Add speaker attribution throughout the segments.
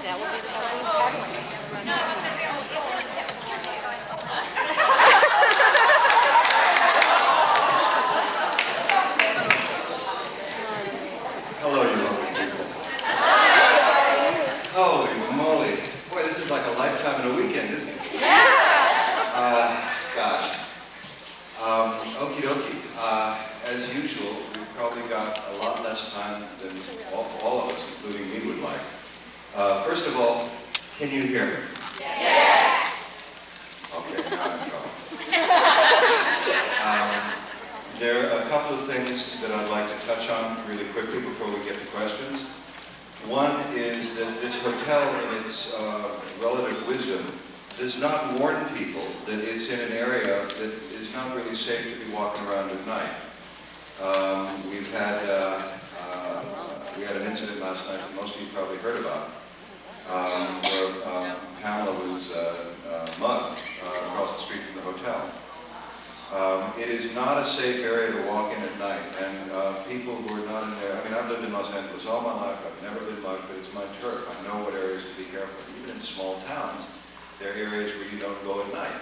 Speaker 1: That will be the paddling.
Speaker 2: Hello, you lovely people. Holy moly. Boy, this is like a lifetime in a weekend, isn't it?
Speaker 1: Yes!
Speaker 2: Gosh. Okie dokie. As usual, we've probably got a lot less time than all of us, including me, would like. First of all, can you hear me?
Speaker 1: Yes!
Speaker 2: Okay, now I'm in trouble. There are a couple of things that I'd like to touch on really quickly before we get to questions. One is that this hotel, in its relative wisdom, does not warn people that it's in an area that is not really safe to be walking around at night. We had an incident last night that most of you probably heard about, where Pamela was mugged across the street from the hotel. It is not a safe area to walk in at night, and people who are not in there, I mean, I've lived in Los Angeles all my life, I've never been mugged, but it's my turf. I know what areas to be careful. Even in small towns, there are areas where you don't go at night.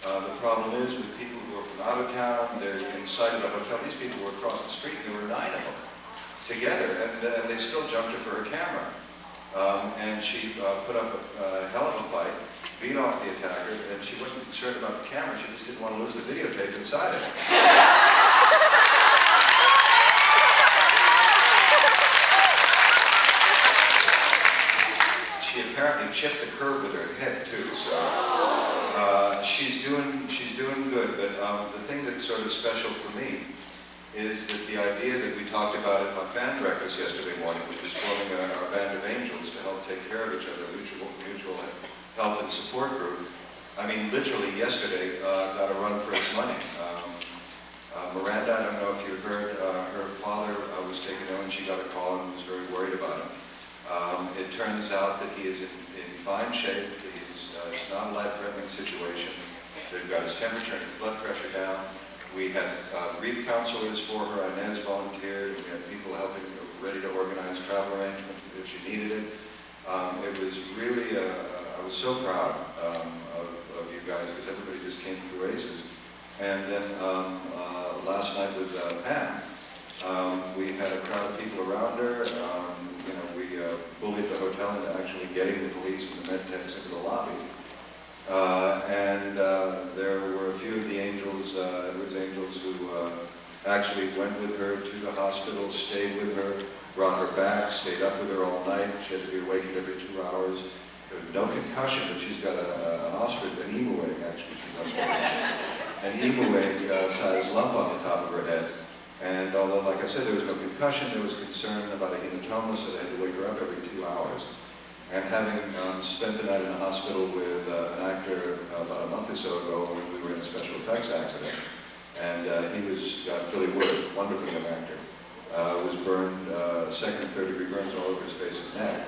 Speaker 2: The problem is with people who are from out of town, they're inside of the hotel. These people were across the street, there were 9 of them together, and they still jumped her for her camera. And she put up a hell of a fight, beat off the attacker, and she wasn't concerned about the camera, she just didn't want to lose the videotape inside it. She apparently chipped the curb with her head too, so she's doing good. But the thing that's sort of special for me is that the idea that we talked about at my fan breakfast yesterday morning, which was forming our band of angels to help take care of each other, mutual help and support group. I mean, literally yesterday got a run for its money. Miranda, I don't know if you heard, her father was taken ill and she got a call and was very worried about him. It turns out that he is in fine shape. It's not a life-threatening situation. They've got his temperature and his blood pressure down. We had grief counselors for her. Inez volunteered. We had people helping, ready to organize travel arrangements if she needed it. It was really, I was so proud of you guys because everybody just came through aces. And then last night with Pam, we had a crowd of people around her. We bullied the hotel into actually getting the police and the med techs into the lobby. There were a few of the angels, Edward's angels, who actually went with her to the hospital, stayed with her, brought her back, stayed up with her all night. She had to be awakened every 2 hours. There was no concussion, but she's got an ostrich, an emu egg, actually. She's an emu egg-sized lump on the top of her head. And although, like I said, there was no concussion, there was concern about a hematoma, so they had to wake her up every 2 hours. And having spent the night in the hospital with an actor about a month or so ago, we were in a special effects accident, and he was Billy Wood, wonderful young actor, was burned, second and third degree burns all over his face and neck.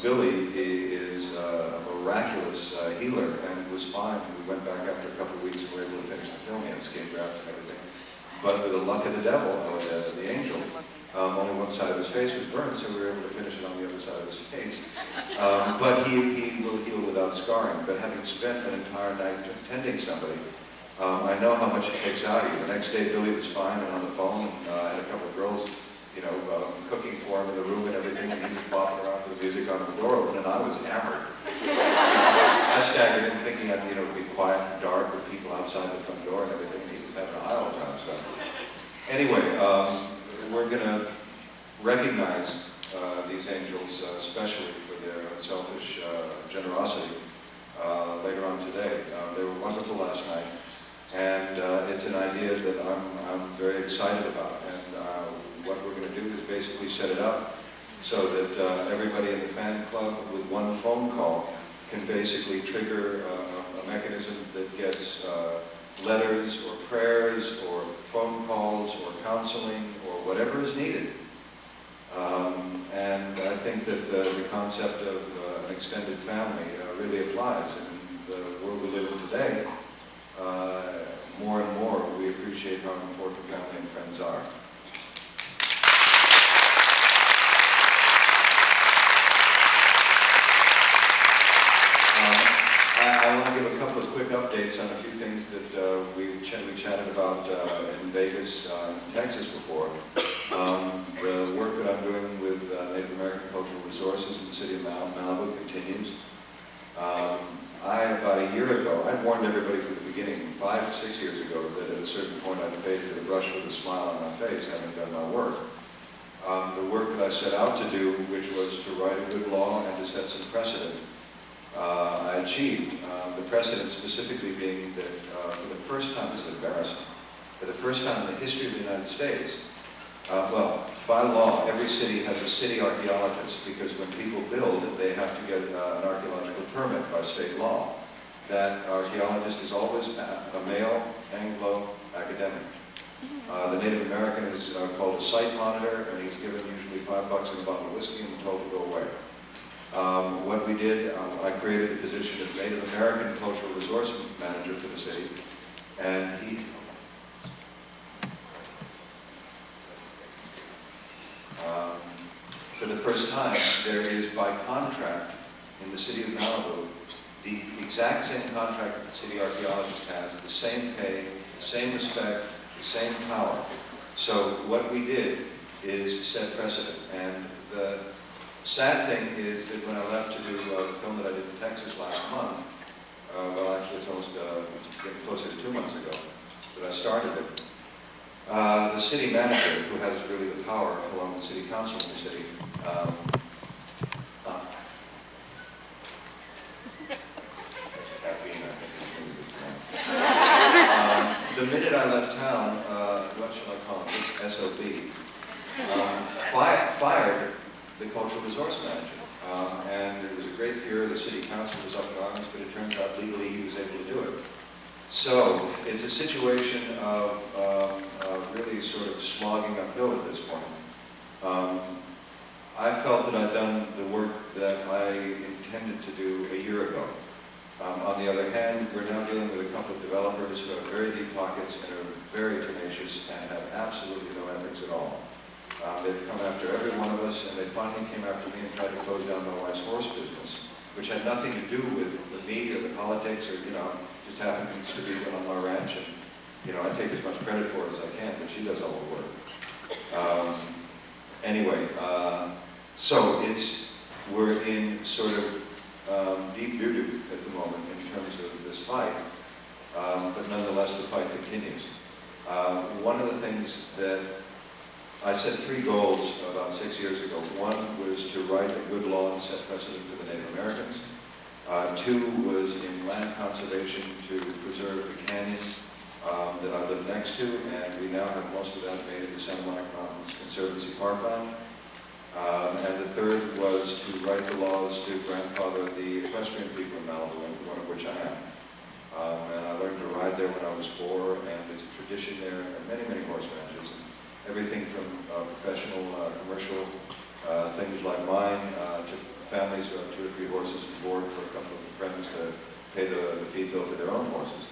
Speaker 2: Billy is a miraculous healer and was fine. We went back after a couple of weeks and were able to finish the film. He had skin grafts and everything. But with the luck of the devil, the angel, only one side of his face was burned, so we were able to finish it on the other side of his face. But he will heal without scarring. But having spent an entire night tending somebody, I know how much it takes out of you. The next day, Billy was fine and on the phone, and I had a couple of girls, cooking for him in the room and everything, and he was bopping around with the music on the door open, and I was hammered. I staggered in thinking I'd, be quiet and dark with people outside the front door and everything. He was having a high all the time. So anyway, we're going to recognize these angels, especially for their unselfish generosity, later on today. They were wonderful last night, and it's an idea that I'm very excited about. And what we're going to do is basically set it up so that everybody in the fan club with one phone call can basically trigger a mechanism that gets letters or prayers or phone calls or counseling or whatever is needed. And I think that the concept of an extended family really applies. In the world we live in today, more and more we appreciate how important family and friends are. chatted about in Vegas, Texas before. The work that I'm doing with Native American cultural resources in the city of Malibu continues. About a year ago, I warned everybody from the beginning, 5 or 6 years ago, that at a certain point I'd fade to the brush with a smile on my face, having done my work. The work that I set out to do, which was to write a good law and to set some precedent, I achieved. The precedent specifically being that for the first time, this is embarrassing, for the first time in the history of the United States, well, by law, every city has a city archaeologist, because when people build, they have to get an archaeological permit by state law. That archaeologist is always a male Anglo academic. The Native American is called a site monitor, and he's given usually $5 and a bottle of whiskey and told to go away. What we did, I created the position of Native American Cultural Resource Manager for the city, and for the first time, there is by contract in the city of Malibu, the exact same contract that the city archaeologist has, the same pay, the same respect, the same power. So what we did is set precedent. And the sad thing is that when I left to do the film that I did in Texas last month, well actually it's almost getting closer to 2 months ago that I started it, the city manager, who has really the power along with the city council in the city, the minute I left town, what shall I call it, it's SOB, fired the cultural resource manager. And there was a great fear the city council was up in arms, but it turns out legally he was able to do it. So it's a situation of really sort of slogging uphill at this point. I felt that I'd done the work that I intended to do a year ago. On the other hand, we're now dealing with a couple of developers who have very deep pockets and are very tenacious and have absolutely no ethics at all. They've come after every one of us, and they finally came after me and tried to close down my wife's horse business, which had nothing to do with me or the politics, or, just happened to be on my ranch, and, I take as much credit for it as I can, but she does all the work. Anyway, so we're in sort of deep doo-doo at the moment in terms of this fight, but nonetheless the fight continues. One of the things that I set 3 goals about 6 years ago. One was to write a good law and set precedent for the Native Americans. 2 was in land conservation to preserve the canyon that I live next to, and we now have most of that made into Santa Monica Mountains Conservancy parkland. And the 3rd was to write the laws to grandfather the equestrian people in Malibu, one of which I am. And I learned to ride there when I was 4, and there's a tradition there, and many, many horse ranches. Everything from professional, commercial things like mine to families who have 2 or 3 horses on board for a couple of friends to pay the feed bill for their own horses.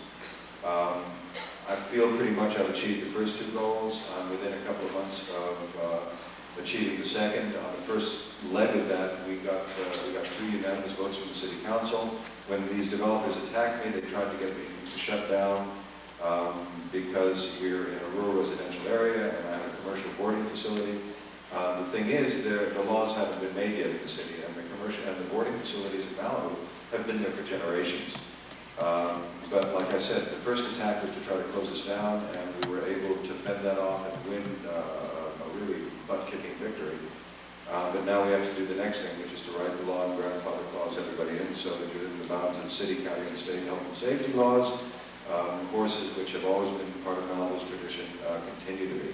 Speaker 2: I feel pretty much I've achieved the first 2 goals. I'm within a couple of months of achieving the second. On the first leg of that, we got 2 unanimous votes from the city council. When these developers attacked me, they tried to get me to shut down because we're in a rural residential area and I have a commercial boarding facility. The thing is, the laws haven't been made yet in the city, and the commercial and the boarding facilities in Malibu have been there for generations. But like I said, the first attack was to try to close us down, and we were able to fend that off and win a really butt-kicking victory. But now we have to do the next thing, which is to write the law and grandfather clause everybody in so that within the bounds of the city, county, and state health and safety laws, horses, which have always been part of Malibu's tradition, continue to be.